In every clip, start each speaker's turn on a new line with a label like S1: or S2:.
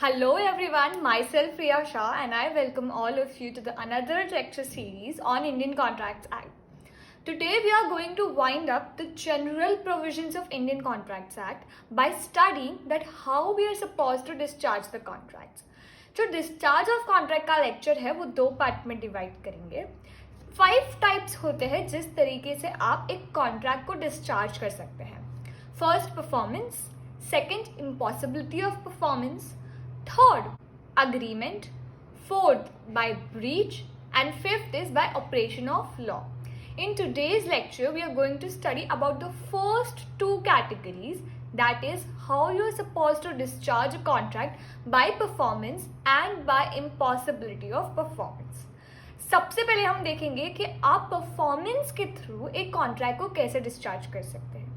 S1: Hello everyone, myself Priya Shah and I welcome all of you to the another lecture series on Indian Contracts Act. Today we are going to wind up the general provisions of Indian Contracts Act by studying that how we are supposed to discharge the contracts. जो discharge of contract का lecture है वो दो part में divide करेंगे. 5 types होते हैं जिस तरीके से आप एक कॉन्ट्रैक्ट को डिस्चार्ज कर सकते हैं. First performance, second impossibility of performance, third agreement, fourth by breach, and fifth is by operation of law. In today's lecture we are going to study about the first two categories, that is how you are supposed to discharge a contract by performance and by impossibility of performance. सबसे पहले हम देखेंगे कि आप performance के through एक contract को कैसे डिस्चार्ज कर सकते हैं.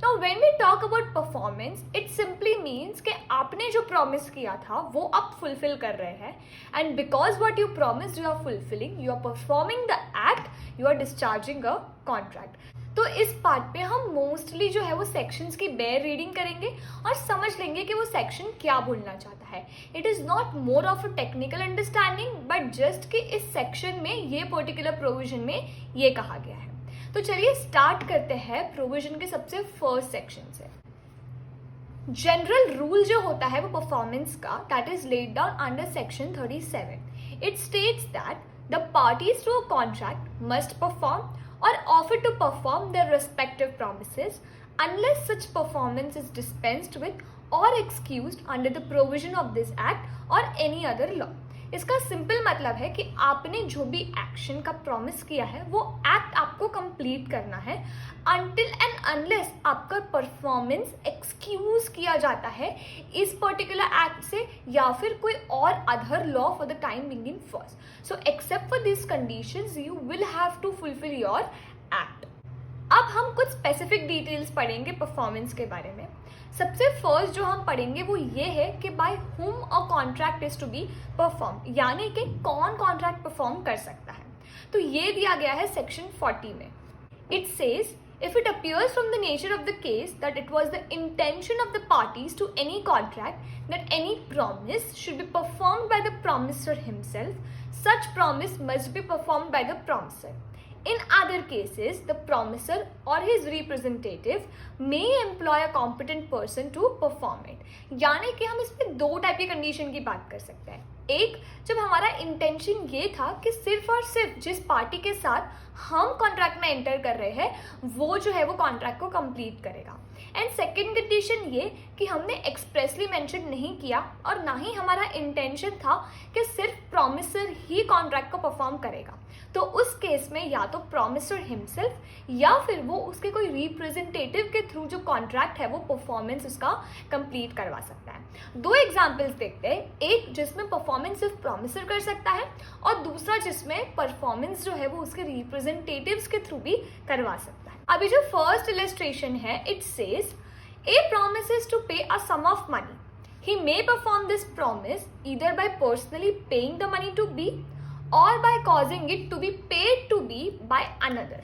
S1: Now when we talk about performance, it simply means कि आपने जो प्रॉमिस किया था वो आप फुलफिल कर रहे हैं, and because what you promised you are fulfilling, you are performing the act, you are discharging a contract. तो इस पार्ट पे हम मोस्टली जो है वो सेक्शंस की बेयर रीडिंग करेंगे और समझ लेंगे कि वो सेक्शन क्या बोलना चाहता है. It is not more of a technical understanding but just कि इस सेक्शन में ये पर्टिकुलर प्रोविजन में ये कहा गया है. तो चलिए स्टार्ट करते हैं प्रोविजन के सबसे फर्स्ट सेक्शन से. जनरल रूल जो होता है वो परफॉर्मेंस का, that is laid down under section 37. It states that the parties to a contract must perform or offer to perform their respective promises unless such performance is dispensed with or excused under the provision of this act or any other law. इसका simple मतलब है कि आपने जो भी action का promise किया है वो एक्ट आपको कंप्लीट करना है until and unless आपका परफॉर्मेंस एक्सक्यूज किया जाता है इस पर्टिकुलर एक्ट से या फिर कोई और other law for the time being in force. So except for this conditions you will have to fulfil your act. अब हम कुछ स्पेसिफिक डिटेल्स पढ़ेंगे परफॉर्मेंस के बारे में. सबसे फर्स्ट जो हम पढ़ेंगे वो ये है कि by whom a contract is to be perform, यानी कि कौन कॉन्ट्रैक्ट परफॉर्म कर सकता है. तो ये दिया गया है सेक्शन 40 में. It says if it appears from the nature of the case that it was the intention of the parties to any contract that any promise should be performed by the promisor himself, such promise must be performed by the promisor. In other cases, the promisor or his representative may employ a competent person to perform it. यानी कि हम इसमें दो type की condition की बात कर सकते हैं. एक, जब हमारा इंटेंशन ये था कि सिर्फ और सिर्फ जिस पार्टी के साथ हम कॉन्ट्रैक्ट में एंटर कर रहे हैं वो जो है वो कॉन्ट्रैक्ट को कंप्लीट करेगा. एंड सेकेंड कंडीशन ये कि हमने एक्सप्रेसली मेंशन नहीं किया और ना ही हमारा इंटेंशन था कि सिर्फ प्रॉमिसर ही कॉन्ट्रैक्ट को परफॉर्म करेगा. तो उस केस में या तो प्रॉमिसर हिमसेल्फ या फिर वो उसके कोई रिप्रेजेंटेटिव के थ्रू जो कॉन्ट्रैक्ट है वो परफॉर्मेंस उसका कंप्लीट करवा सकता है. दो एग्जांपल्स देखते हैं, एक जिसमें परफॉर्मेंस सिर्फ प्रॉमिसर कर सकता है और दूसरा जिसमें परफॉर्मेंस जो है वो उसके रिप्रेजेंटेटिव्स के थ्रू भी करवा सकता है. अभी जो फर्स्ट इलस्ट्रेशन है, it says A promises to pay a sum of money. He may perform this promise either by personally paying the money to B or by causing it to be paid to B by another.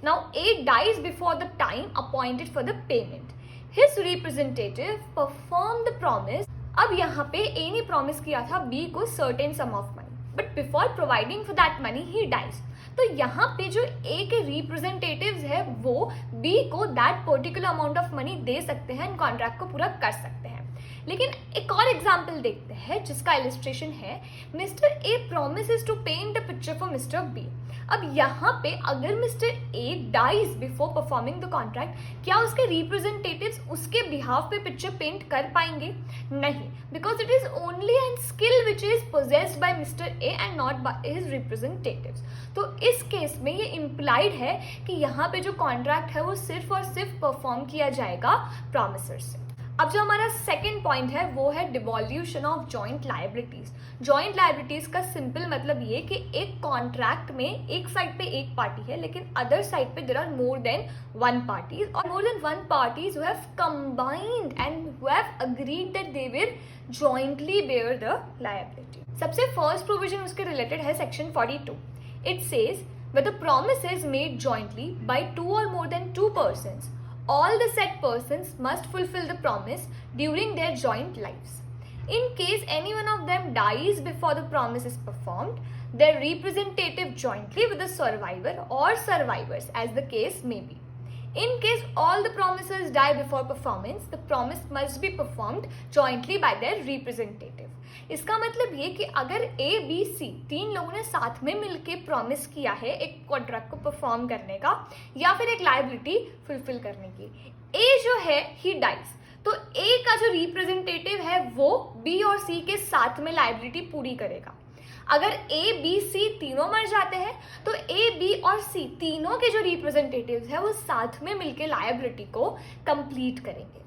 S1: Now A dies before the time appointed for the payment. His representative performed the promise. अब यहाँ पे A ने promise किया था B को certain sum of money, but before providing for that money he dies. तो यहाँ पे जो A के रिप्रेजेंटेटिव्स है वो B को that particular amount of money दे सकते हैं, कॉन्ट्रैक्ट को पूरा कर सकते हैं. लेकिन एक और एग्जाम्पल देखते हैं जिसका इलस्ट्रेशन है, mister A promises to paint the picture for mister B. अब यहाँ पे अगर mister A dies before performing the contract, क्या उसके रिप्रेजेंटेटिव्स उसके बिहाफ पे पिक्चर पेंट कर पाएंगे? नहीं, because it is only an skill which is possessed by mister A and not by his representatives. तो इस केस में ये इम्प्लाइड है कि यहाँ पे जो कॉन्ट्रैक्ट है वो सिर्फ और सिर्फ परफॉर्म किया जाएगा प्रॉमिसर से. अब जो हमारा सेकेंड पॉइंट है वो है डिवॉल्यूशन of joint liabilities. Joint liabilities का सिंपल मतलब ये कि एक कॉन्ट्रैक्ट में एक साइड पे एक पार्टी है लेकिन अदर साइड पे there are more than one parties और more than one parties who have combined and who have agreed that they will jointly bear the liability. सबसे फर्स्ट प्रोविजन उसके रिलेटेड है section 42. It says where the promise is made jointly by two or more than two persons, all the said persons must fulfill the promise during their joint lives. In case any one of them dies before the promise is performed, their representative jointly with the survivor or survivors, as the case may be. In case all the promisers die before performance, the promise must be performed jointly by their representative. इसका मतलब ये कि अगर A, B, C तीन लोगों ने साथ में मिलके प्रॉमिस किया है एक कॉन्ट्रैक्ट को परफॉर्म करने का या फिर एक लायबिलिटी फुलफिल करने की, A जो है ही डाइज, तो A का जो रिप्रेजेंटेटिव है वो B और C के साथ में लायबिलिटी पूरी करेगा. अगर A, B, C तीनों मर जाते हैं तो A, B और C तीनों के जो रिप्रेजेंटेटिव्स हैं वो साथ में मिलके लायबिलिटी को कंप्लीट करेंगे.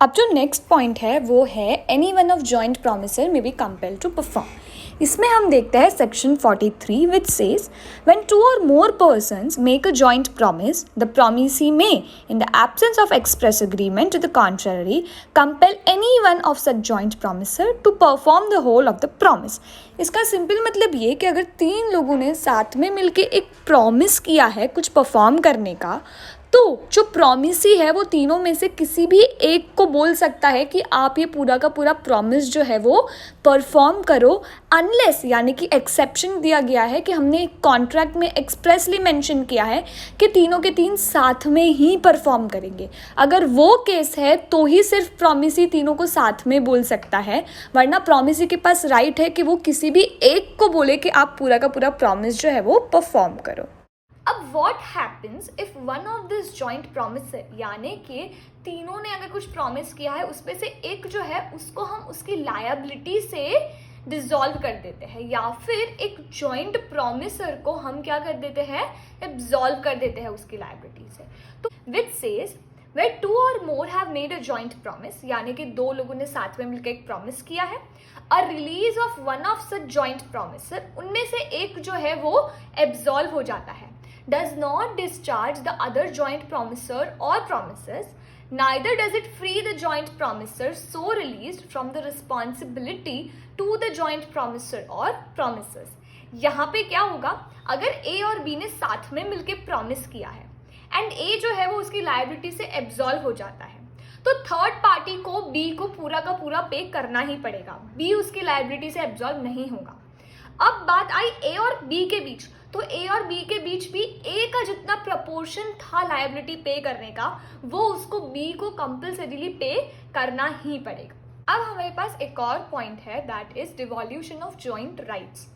S2: अब जो नेक्स्ट पॉइंट है वो है any one of joint promisor may be compelled to perform. इसमें हम देखते हैं section 43 which says when two or more persons make a joint promise the promisee may in the absence of express agreement to the contrary compel any one of such joint promisor to perform the whole of the promise. इसका simple मतलब ये कि अगर तीन लोगों ने साथ में मिलके एक प्रॉमिस किया है कुछ परफॉर्म करने का, तो जो प्रॉमिसी है वो तीनों में से किसी भी एक को बोल सकता है कि आप ये पूरा का पूरा प्रॉमिस जो है वो परफॉर्म करो, अनलेस यानी कि एक्सेप्शन दिया गया है कि हमने कॉन्ट्रैक्ट में एक्सप्रेसली मेंशन किया है कि तीनों के तीन साथ में ही परफॉर्म करेंगे. अगर वो केस है तो ही सिर्फ प्रॉमिसी तीनों को साथ में बोल सकता है, वरना प्रॉमिसी के पास राइट है कि वो किसी भी एक को बोले कि आप पूरा का पूरा प्रॉमिस जो है वो परफॉर्म करो.
S1: अब what happens if one of this joint promise यानी कि तीनों ने अगर कुछ प्रॉमिस किया है उसमें से एक जो है उसको हम उसकी लायबिलिटी से डिसॉल्व कर देते हैं, या फिर एक जॉइंट प्रॉमिसर को हम क्या कर देते हैं, एब्सॉल्व कर देते हैं उसकी लायबिलिटी से. तो which says where two or more have made a joint promise यानी कि दो लोगों ने साथ में मिलकर एक प्रॉमिस किया है, a release of one of such joint promiser उनमें से एक जो है वो एब्सॉल्व हो जाता है, does not discharge the other joint promisor or promises, neither does it free the joint promisor so released from the responsibility to the joint promisor or promises. यहाँ पे क्या होगा, अगर A और B ने साथ में मिलके प्रॉमिस किया है एंड A जो है वो उसकी लायबिलिटी से एब्सॉल्व हो जाता है, तो थर्ड पार्टी को B को पूरा का पूरा पे करना ही पड़ेगा, B उसकी लायबिलिटी से एब्सॉल्व नहीं होगा. अब बात आई A और B के बीच, तो A और B के बीच भी A का जितना प्रपोर्शन था लायबिलिटी पे करने का वो उसको B को कंपल्सरीली पे करना ही पड़ेगा. अब हमारे पास एक और पॉइंट है that is डिवॉल्यूशन of joint rights.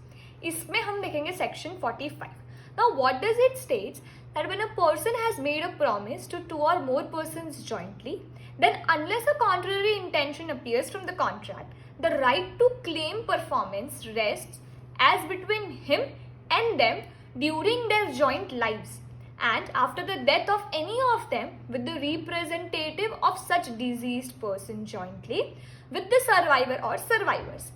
S1: इसमें हम देखेंगे section 45. Now what does it states that when a person has made a promise to two or more persons jointly, then unless a contrary intention appears from the contract, the right to claim performance rests as between him and them during their joint lives and after the death of any of them with the representative of such deceased person jointly with the survivor or survivors,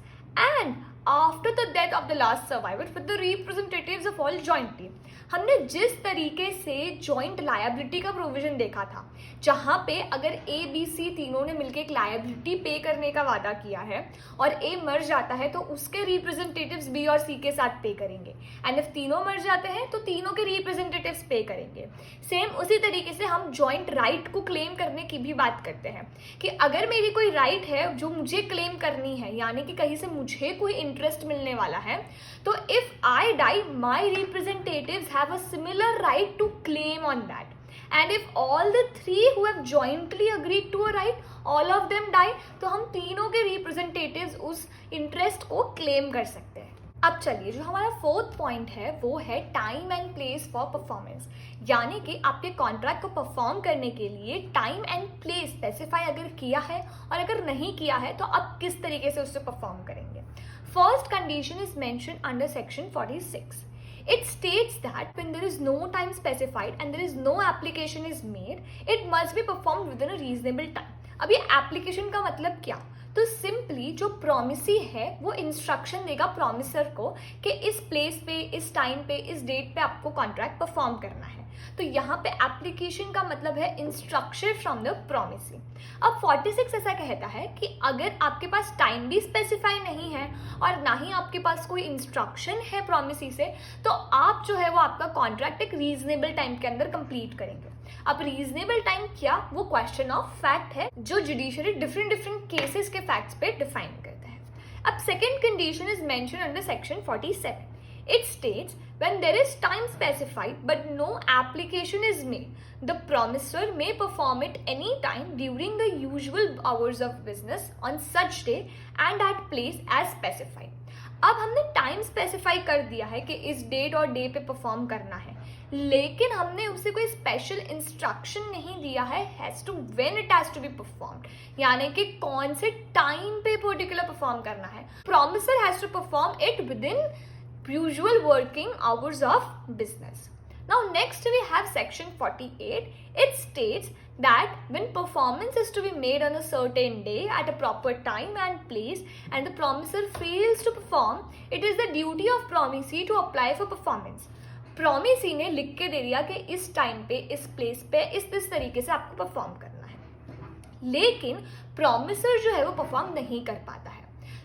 S1: and after the death of the last survivor with the representatives of all jointly. हमने जिस तरीके से joint liability का provision देखा था जहाँ पे अगर A, B, C तीनों ने मिलकर एक लायबिलिटी पे करने का वादा किया है और A मर जाता है तो उसके रिप्रेजेंटेटिव्स B और C के साथ पे करेंगे, एंड इफ तीनों मर जाते हैं तो तीनों के रिप्रेजेंटेटिव्स पे करेंगे. सेम उसी तरीके से हम जॉइंट राइट को क्लेम करने की भी बात करते हैं कि अगर मेरी कोई राइट है जो मुझे क्लेम करनी है, यानी कि कहीं से मुझे कोई इंटरेस्ट मिलने वाला है, तो if I die my representatives have a similar right to claim on that, and if all the three who have jointly agreed to a right all of them die, तो हम तीनों के representatives उस interest को claim कर सकते हैं. अब चलिए जो हमारा फोर्थ पॉइंट है वो है time and place for performance, यानी कि आपके कॉन्ट्रैक्ट को परफॉर्म करने के लिए टाइम एंड प्लेस स्पेसिफाई अगर किया है और अगर नहीं किया है तो आप किस तरीके से उससे परफॉर्म करेंगे. First condition is mention under section 46. It states that when there is no time specified and there is no application is made, it must be performed within a reasonable time. अब ये application का मतलब क्या, तो simply जो promisee है वो instruction देगा प्रॉमिसर को कि इस प्लेस पे, इस टाइम पे, इस डेट पे आपको कॉन्ट्रैक्ट परफॉर्म करना है. तो यहाँ पे एप्लीकेशन का मतलब है इंस्ट्रक्शन फ्रॉम द प्रॉमिसी. अब 46 ऐसा कहता है कि अगर आपके पास टाइम भी स्पेसिफाई नहीं है और ना ही आपके पास कोई इंस्ट्रक्शन है प्रॉमिसी से, तो आप जो है वो आपका कॉन्ट्रैक्ट एक रीजनेबल टाइम के अंदर कंप्लीट करेंगे. अब रीजनेबल टाइम क्या, वो क्वेश्चन ऑफ फैक्ट है जो जुडिशरी डिफरेंट केसेस के फैक्ट्स पे डिफाइन करे. अब second condition is mentioned under section 47. It states when there is time specified but no application is made, the promisor may perform it any time during the usual hours of business on such day and at place as specified. अब हमने time specify कर दिया है कि इस date और day पे perform करना है, लेकिन हमने उसे कोई स्पेशल इंस्ट्रक्शन नहीं दिया है has to when it has to be performed, यानी कि कौन से टाइम पे पर्टिकुलर परफॉर्म करना है. Promisor has to perform it within usual working hours of business. Now next we have section 48. It states that when performance is to be made on a certain day at a proper time and place and the promisor fails to perform, it is the duty of promisee to apply for performance. promisee ने लिख के दे दिया कि इस time पे इस place पे इस तरीके से आपको परफॉर्म करना है, लेकिन promisor जो है वो परफॉर्म नहीं कर पाता है.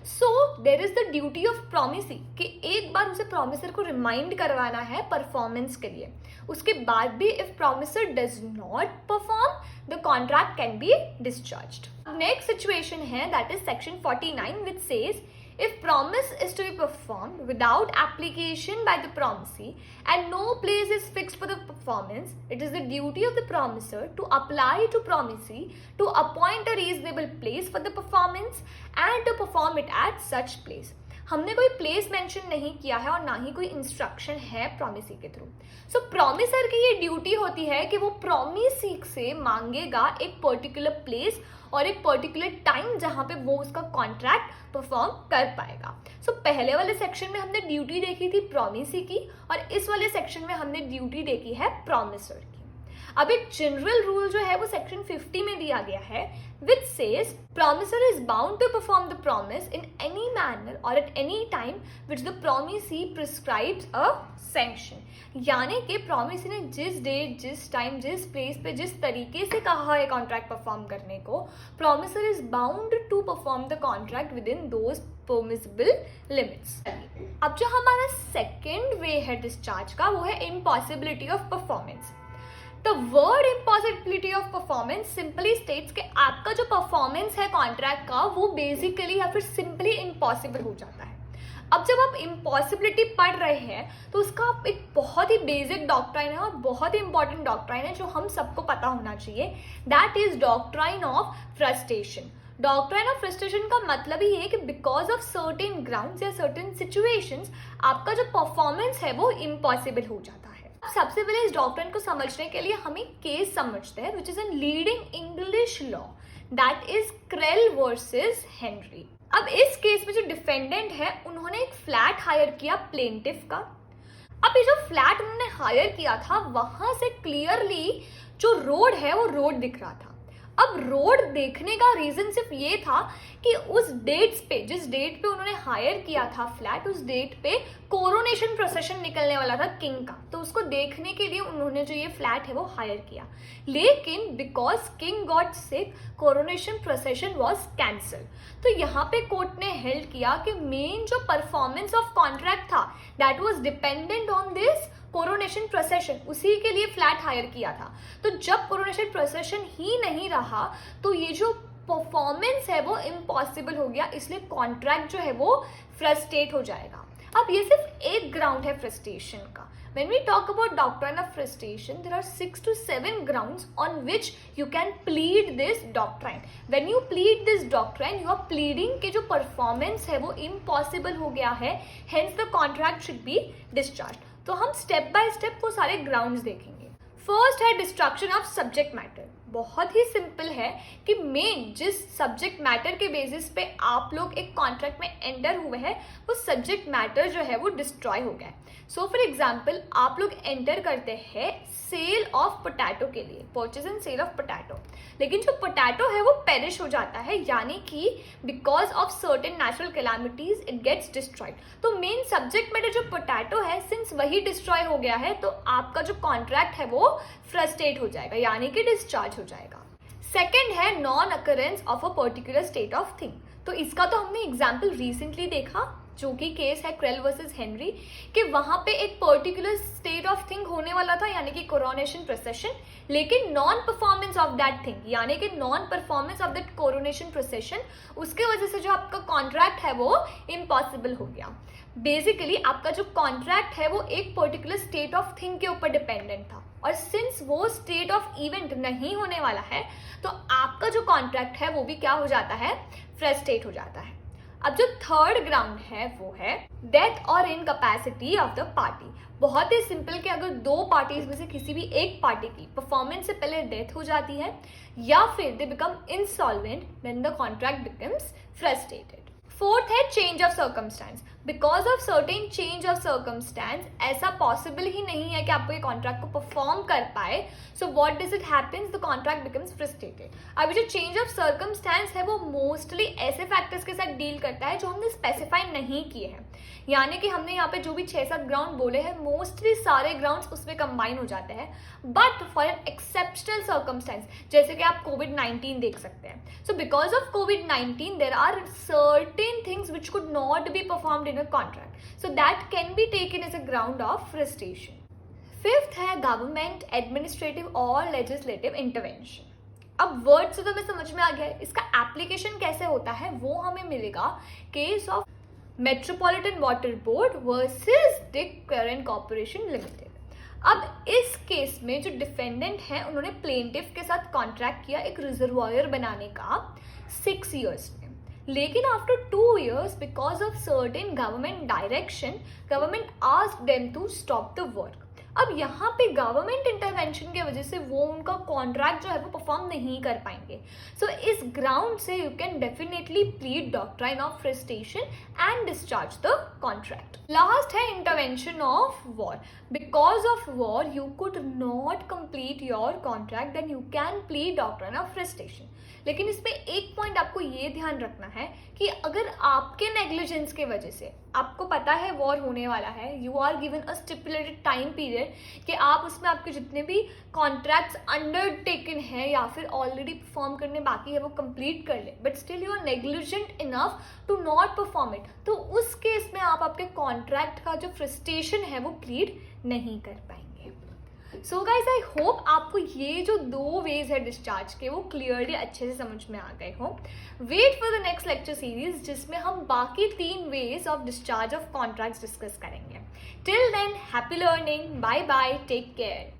S1: So there is the duty of promisee कि एक बार उसे प्रोमिसर को रिमाइंड करवाना है परफॉर्मेंस के लिए. उसके बाद भी if promisor does not perform the contract can be discharged. Next situation है that is section 49 which says if promise is to be performed without application by the promisee and no place is fixed for the performance, it is the duty of the promiser to apply to promisee to appoint a reasonable place for the performance and to perform it at such place. हमने कोई place mention नहीं किया है और ना ही कोई instruction है promisee के थ्रू. सो प्रोमिसर की ये ड्यूटी होती है कि वो प्रोमिसी से मांगेगा एक पर्टिकुलर प्लेस और एक पर्टिकुलर टाइम जहाँ पे वो उसका कॉन्ट्रैक्ट परफॉर्म कर पाएगा. सो पहले वाले सेक्शन में हमने ड्यूटी देखी थी प्रोमिसी की और इस वाले सेक्शन में हमने ड्यूटी देखी है प्रोमिसर की. अब एक जनरल रूल जो है वो सेक्शन 50 में दिया गया है which says promisor is bound to perform the promise in any manner or at any time which the promisee prescribes a sanction. यानी कि promisee ने जिस डेट जिस टाइम जिस प्लेस पे जिस तरीके से कहा है कॉन्ट्रैक्ट परफॉर्म करने को, promisor is bound to perform the contract within those permissible limits. अब जो हमारा सेकेंड वे है डिस्चार्ज का वो है impossibility of performance. The word impossibility of performance simply states कि आपका जो परफॉर्मेंस है कॉन्ट्रैक्ट का वो बेसिकली या फिर सिंपली इम्पॉसिबल हो जाता है. अब जब आप इम्पॉसिबिलिटी पढ़ रहे हैं तो उसका एक बहुत ही बेसिक डॉक्ट्राइन है और बहुत ही इंपॉर्टेंट डॉक्ट्राइन है जो हम सबको पता होना चाहिए. That is doctrine of frustration. Doctrine of frustration का मतलब ही है कि बिकॉज ऑफ सर्टेन ग्राउंड्स या सर्टेन सिचुएशंस आपका जो परफॉर्मेंस है वो इम्पॉसिबल हो जाता है. सबसे पहले इस डॉक्ट्राइन को समझने के लिए हम एक केस समझते हैं which is an leading English law that is curl versus Henry. अब इस केस में जो डिफेंडेंट है उन्होंने एक फ्लैट हायर किया प्लेंटिफ का. अब ये जो फ्लैट उन्होंने हायर किया था वहां से क्लियरली जो रोड है वो रोड दिख रहा था. अब रोड देखने का रीजन सिर्फ ये था कि उस डेट्स पे जिस डेट पे उन्होंने हायर किया था फ्लैट उस डेट पे कोरोनेशन प्रोसेशन निकलने वाला था किंग का, तो उसको देखने के लिए उन्होंने जो ये फ्लैट है वो हायर किया. लेकिन because king got sick coronation procession was cancelled. तो यहाँ पे कोर्ट ने हेल्ड किया कि मेन जो परफॉर्मेंस ऑफ कॉन्ट्रैक्ट था that was dependent on this coronation procession, उसी के लिए फ्लैट हायर किया था. तो जब कोरोनेशन प्रोसेशन ही नहीं रहा तो ये जो परफॉर्मेंस है वो इम्पॉसिबल हो गया, इसलिए कॉन्ट्रैक्ट जो है वो फ्रस्ट्रेट हो जाएगा. अब ये सिर्फ एक ग्राउंड है फ्रस्ट्रेशन का. When we talk about doctrine of frustration, there are 6 to 7 grounds on which you can plead this doctrine. When you plead this doctrine, you are pleading कि जो performance है वो impossible हो गया है, hence the contract should be discharged. तो हम step by step वो सारे ग्राउंड्स देखेंगे. फर्स्ट है डिस्ट्रक्शन ऑफ सब्जेक्ट मैटर. बहुत ही सिंपल है कि मेन जिस सब्जेक्ट मैटर के बेसिस पे आप लोग एक कॉन्ट्रैक्ट में एंटर हुए हैं वो सब्जेक्ट मैटर जो है वो डिस्ट्रॉय हो गया है. सो फॉर एग्जाम्पल आप लोग एंटर करते हैं सेल ऑफ पोटैटो के लिए, purchase and sale of potato, लेकिन जो पोटैटो है वो पेरिश हो जाता है, यानी कि because of certain natural calamities it gets destroyed. तो मेन सब्जेक्ट मैटर जो पोटैटो है सिंस वही डिस्ट्रॉय हो गया है तो आपका जो कॉन्ट्रैक्ट है वो फ्रस्ट्रेट हो जाएगा, यानी कि डिस्चार्ज हो जाएगा. सेकेंड है non occurrence of a particular state of thing. तो इसका तो हमने एग्जाम्पल रिसेंटली देखा जो कि केस है क्रेल वर्सेस हेनरी, कि वहां पे एक पर्टिकुलर स्टेट ऑफ थिंग होने वाला था यानी कि कोरोनेशन प्रोसेशन, लेकिन non performance of that thing यानी कि non performance of that coronation procession, उसके वजह से जो आपका कॉन्ट्रैक्ट है वो इम्पॉसिबल हो गया। बेसिकली आपका जो कॉन्ट्रैक्ट है वो एक पर्टिकुलर स्टेट ऑफ थिंग के ऊपर डिपेंडेंट था, और सिंस वो स्टेट ऑफ इवेंट नहीं होने वाला है तो आपका जो कॉन्ट्रैक्ट है वो भी क्या हो जाता है, फ्रस्ट्रेट हो जाता है। अब जो थर्ड ग्राउंड है वो है डेथ और इनकैपेसिटी ऑफ द पार्टी। बहुत ही सिंपल कि अगर दो पार्टीज में से किसी भी एक पार्टी की परफॉर्मेंस से पहले डेथ हो जाती है या फिर they become insolvent when the contract becomes frustrated. Fourth है change of circumstance. Because of certain change of circumstance ऐसा पॉसिबल ही नहीं है कि आपको ये कॉन्ट्रैक्ट को परफॉर्म कर पाए, so what does it happens, the contract becomes frustrated. अभी जो चेंज ऑफ सर्कमस्टांस है वो मोस्टली ऐसे फैक्टर्स के साथ डील करता है जो हमने स्पेसिफाई नहीं किए हैं, यानी कि हमने यहाँ पे जो भी 6-7 ग्राउंड बोले हैं मोस्टली सारे ग्राउंड्स उसमें कंबाइन हो जाते हैं, but for an exceptional circumstance जैसे कि आप कोविड-19 देख सकते हैं। सो बिकॉज ऑफ कोविड-19 there are certain things which could not be performed in a contract, so that can be taken as a ground of frustration. Fifth है government administrative और लेजिस्लेटिव इंटरवेंशन। अब वर्ड से तो हमें समझ में आ गया है, इसका एप्लीकेशन कैसे होता है वो हमें मिलेगा case of metropolitan water board versus Dick current corporation limited. अब इस केस में जो डिफेंडेंट हैं उन्होंने प्लेंटिफ के साथ कॉन्ट्रैक्ट किया एक रिजर्वायर बनाने का 6 years में, लेकिन after 2 years because of certain government direction government asked them to stop the work. अब यहाँ पे गवर्नमेंट इंटरवेंशन की वजह से वो उनका कॉन्ट्रैक्ट जो है वो परफॉर्म नहीं कर पाएंगे। सो इस ग्राउंड से you can definitely plead doctrine of frustration and discharge the contract. Last है intervention of war. Because of war you could not complete your contract, then you can plead doctrine of frustration. लेकिन इसमें एक point आपको ये ध्यान रखना है कि अगर आपके नेग्लिजेंस के वजह से आपको पता है वॉर होने वाला है, you are given a stipulated time period कि आप उसमें आपके जितने भी कॉन्ट्रैक्ट्स अंडरटेकन है या फिर ऑलरेडी परफॉर्म करने बाकी है वो कंप्लीट कर ले, but still you are negligent enough to not perform it, तो उस केस में आप आपके कॉन्ट्रैक्ट का जो फ्रस्ट्रेशन है वो प्लीड नहीं कर पाएंगे। सो गाइज आई होप आपको ये जो 2 वेज है डिस्चार्ज के वो क्लियरली अच्छे से समझ में आ गए हो। Wait for the next lecture series जिसमें हम बाकी 3 ways of discharge of contracts discuss करेंगे। Till then happy learning, bye bye, take care.